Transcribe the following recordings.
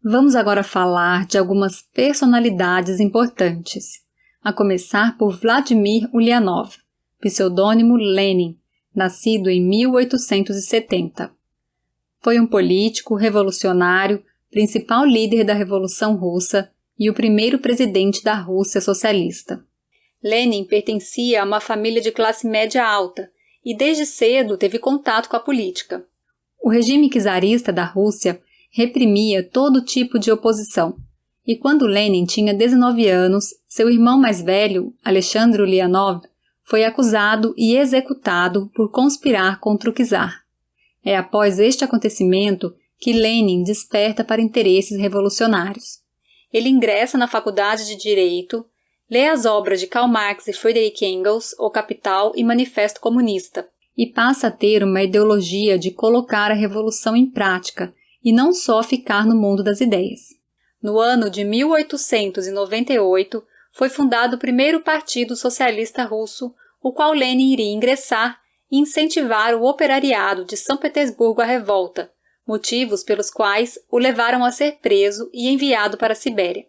Vamos agora falar de algumas personalidades importantes, a começar por Vladimir Ulyanov, pseudônimo Lenin, nascido em 1870. Foi um político, revolucionário, principal líder da Revolução Russa e o primeiro presidente da Rússia socialista. Lenin pertencia a uma família de classe média alta e desde cedo teve contato com a política. O regime czarista da Rússia reprimia todo tipo de oposição, e quando Lenin tinha 19 anos, seu irmão mais velho, Alexandre Ulyanov, foi acusado e executado por conspirar contra o czar. É após este acontecimento que Lenin desperta para interesses revolucionários. Ele ingressa na Faculdade de Direito, lê as obras de Karl Marx e Friedrich Engels, O Capital e Manifesto Comunista, e passa a ter uma ideologia de colocar a revolução em prática e não só ficar no mundo das ideias. No ano de 1898, foi fundado o primeiro Partido Socialista Russo, o qual Lenin iria ingressar e incentivar o operariado de São Petersburgo à revolta, motivos pelos quais o levaram a ser preso e enviado para a Sibéria.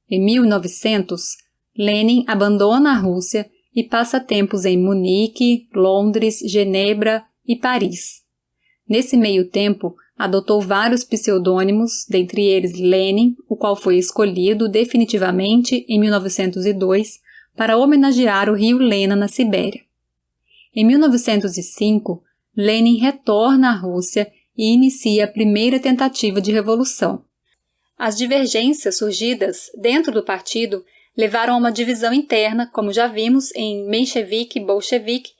Em 1900, Lenin abandona a Rússia e passa tempos em Munique, Londres, Genebra e Paris. Nesse meio tempo, adotou vários pseudônimos, dentre eles Lenin, o qual foi escolhido definitivamente em 1902 para homenagear o rio Lena na Sibéria. Em 1905, Lenin retorna à Rússia e inicia a primeira tentativa de revolução. As divergências surgidas dentro do partido levaram a uma divisão interna, como já vimos em menchevique e bolchevique.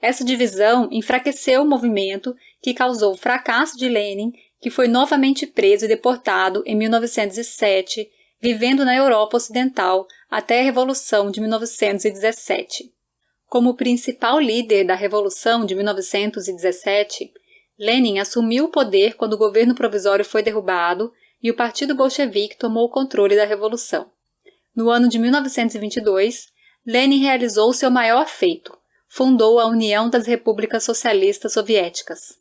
Essa divisão enfraqueceu o movimento, que causou o fracasso de Lenin, que foi novamente preso e deportado em 1907, vivendo na Europa Ocidental até a Revolução de 1917. Como principal líder da Revolução de 1917, Lenin assumiu o poder quando o governo provisório foi derrubado e o Partido Bolchevique tomou o controle da Revolução. No ano de 1922, Lenin realizou seu maior feito, fundou a União das Repúblicas Socialistas Soviéticas.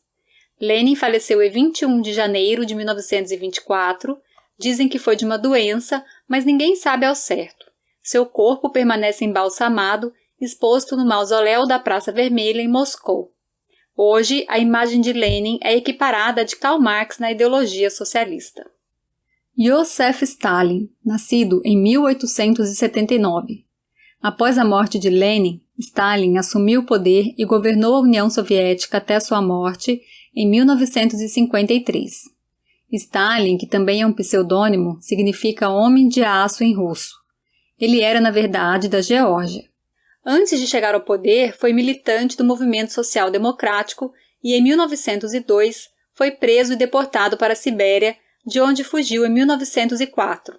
Lenin faleceu em 21 de janeiro de 1924, dizem que foi de uma doença, mas ninguém sabe ao certo. Seu corpo permanece embalsamado, exposto no mausoléu da Praça Vermelha em Moscou. Hoje, a imagem de Lenin é equiparada à de Karl Marx na ideologia socialista. Joseph Stalin, nascido em 1879. Após a morte de Lenin, Stalin assumiu o poder e governou a União Soviética até sua morte em 1953. Stalin, que também é um pseudônimo, significa homem de aço em russo. Ele era, na verdade, da Geórgia. Antes de chegar ao poder, foi militante do movimento social-democrático e, em 1902, foi preso e deportado para a Sibéria, de onde fugiu em 1904.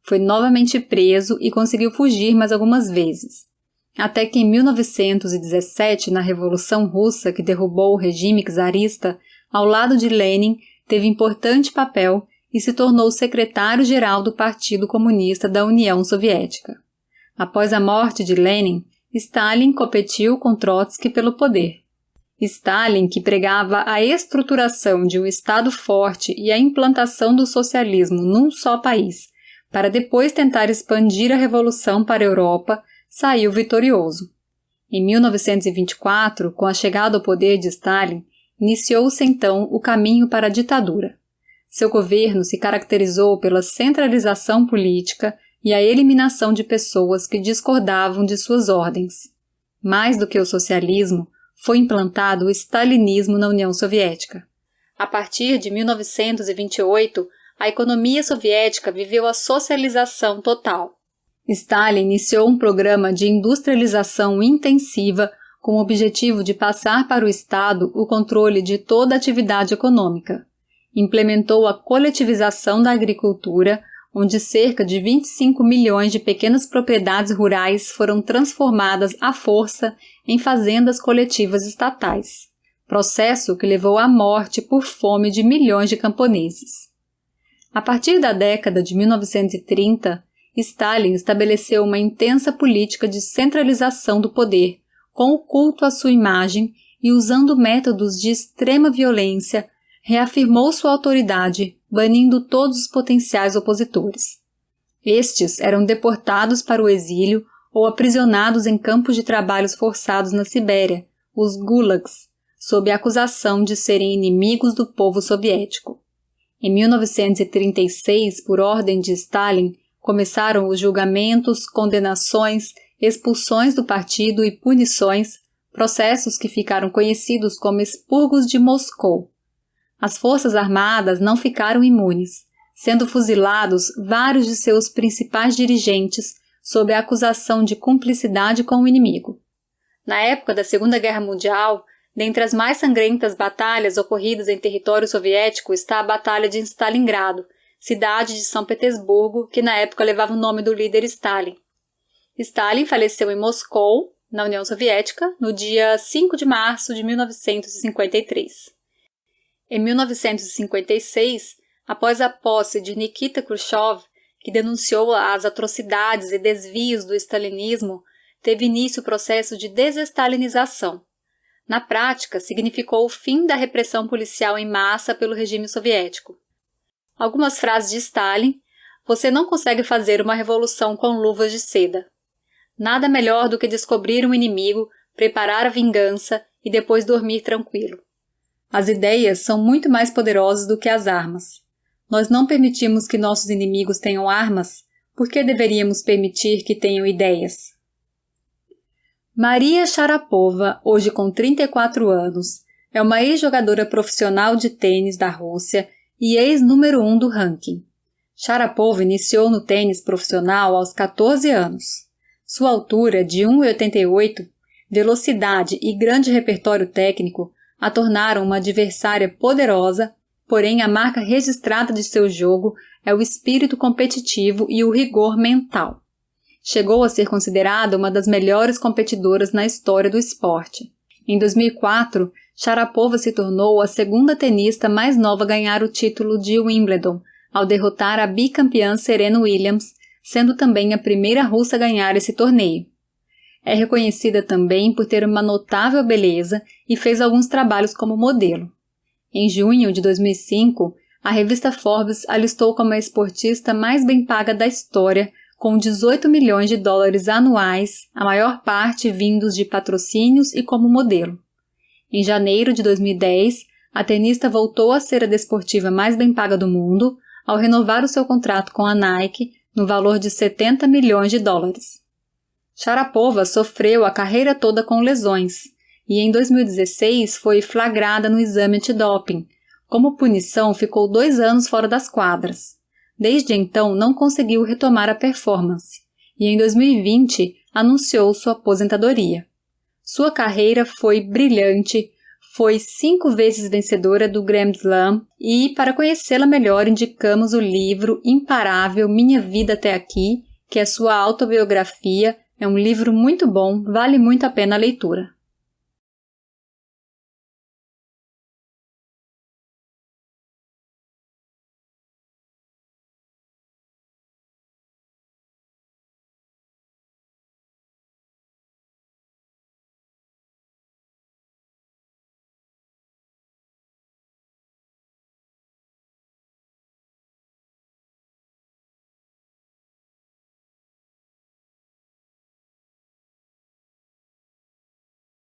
Foi novamente preso e conseguiu fugir mais algumas vezes. Até que em 1917, na Revolução Russa que derrubou o regime czarista, ao lado de Lenin, teve importante papel e se tornou secretário-geral do Partido Comunista da União Soviética. Após a morte de Lenin, Stalin competiu com Trotsky pelo poder. Stalin, que pregava a estruturação de um Estado forte e a implantação do socialismo num só país, para depois tentar expandir a revolução para a Europa, saiu vitorioso. Em 1924, com a chegada ao poder de Stalin, iniciou-se então o caminho para a ditadura. Seu governo se caracterizou pela centralização política e a eliminação de pessoas que discordavam de suas ordens. Mais do que o socialismo, foi implantado o stalinismo na União Soviética. A partir de 1928, a economia soviética viveu a socialização total. Stalin iniciou um programa de industrialização intensiva com o objetivo de passar para o Estado o controle de toda a atividade econômica. Implementou a coletivização da agricultura, onde cerca de 25 milhões de pequenas propriedades rurais foram transformadas à força em fazendas coletivas estatais, processo que levou à morte por fome de milhões de camponeses. A partir da década de 1930, Stalin estabeleceu uma intensa política de centralização do poder, com o culto à sua imagem e usando métodos de extrema violência, reafirmou sua autoridade, banindo todos os potenciais opositores. Estes eram deportados para o exílio ou aprisionados em campos de trabalhos forçados na Sibéria, os gulags, sob a acusação de serem inimigos do povo soviético. Em 1936, por ordem de Stalin, começaram os julgamentos, condenações, expulsões do partido e punições, processos que ficaram conhecidos como expurgos de Moscou. As forças armadas não ficaram imunes, sendo fuzilados vários de seus principais dirigentes sob a acusação de cumplicidade com o inimigo. Na época da Segunda Guerra Mundial, dentre as mais sangrentas batalhas ocorridas em território soviético está a Batalha de Stalingrado, cidade de São Petersburgo, que na época levava o nome do líder Stalin. Stalin faleceu em Moscou, na União Soviética, no dia 5 de março de 1953. Em 1956, após a posse de Nikita Khrushchev, que denunciou as atrocidades e desvios do stalinismo, teve início o processo de desestalinização. Na prática, significou o fim da repressão policial em massa pelo regime soviético. Algumas frases de Stalin: "Você não consegue fazer uma revolução com luvas de seda. Nada melhor do que descobrir um inimigo, preparar a vingança e depois dormir tranquilo. As ideias são muito mais poderosas do que as armas. Nós não permitimos que nossos inimigos tenham armas, por que deveríamos permitir que tenham ideias?" Maria Sharapova, hoje com 34 anos, é uma ex-jogadora profissional de tênis da Rússia e ex-número 1 do ranking. Sharapova iniciou no tênis profissional aos 14 anos. Sua altura, de 1,88, velocidade e grande repertório técnico a tornaram uma adversária poderosa, porém a marca registrada de seu jogo é o espírito competitivo e o rigor mental. Chegou a ser considerada uma das melhores competidoras na história do esporte. Em 2004, Sharapova se tornou a segunda tenista mais nova a ganhar o título de Wimbledon, ao derrotar a bicampeã Serena Williams, sendo também a primeira russa a ganhar esse torneio. É reconhecida também por ter uma notável beleza e fez alguns trabalhos como modelo. Em junho de 2005, a revista Forbes a listou como a esportista mais bem paga da história, com 18 milhões de dólares anuais, a maior parte vindos de patrocínios e como modelo. Em janeiro de 2010, a tenista voltou a ser a desportiva mais bem paga do mundo, ao renovar o seu contrato com a Nike no valor de 70 milhões de dólares. Sharapova sofreu a carreira toda com lesões e em 2016 foi flagrada no exame antidoping. Como punição, ficou 2 anos fora das quadras. Desde então, não conseguiu retomar a performance e em 2020 anunciou sua aposentadoria. Sua carreira foi brilhante, foi 5 vezes vencedora do Grand Slam e, para conhecê-la melhor, indicamos o livro Imparável Minha Vida Até Aqui, que é sua autobiografia. É um livro muito bom, vale muito a pena a leitura.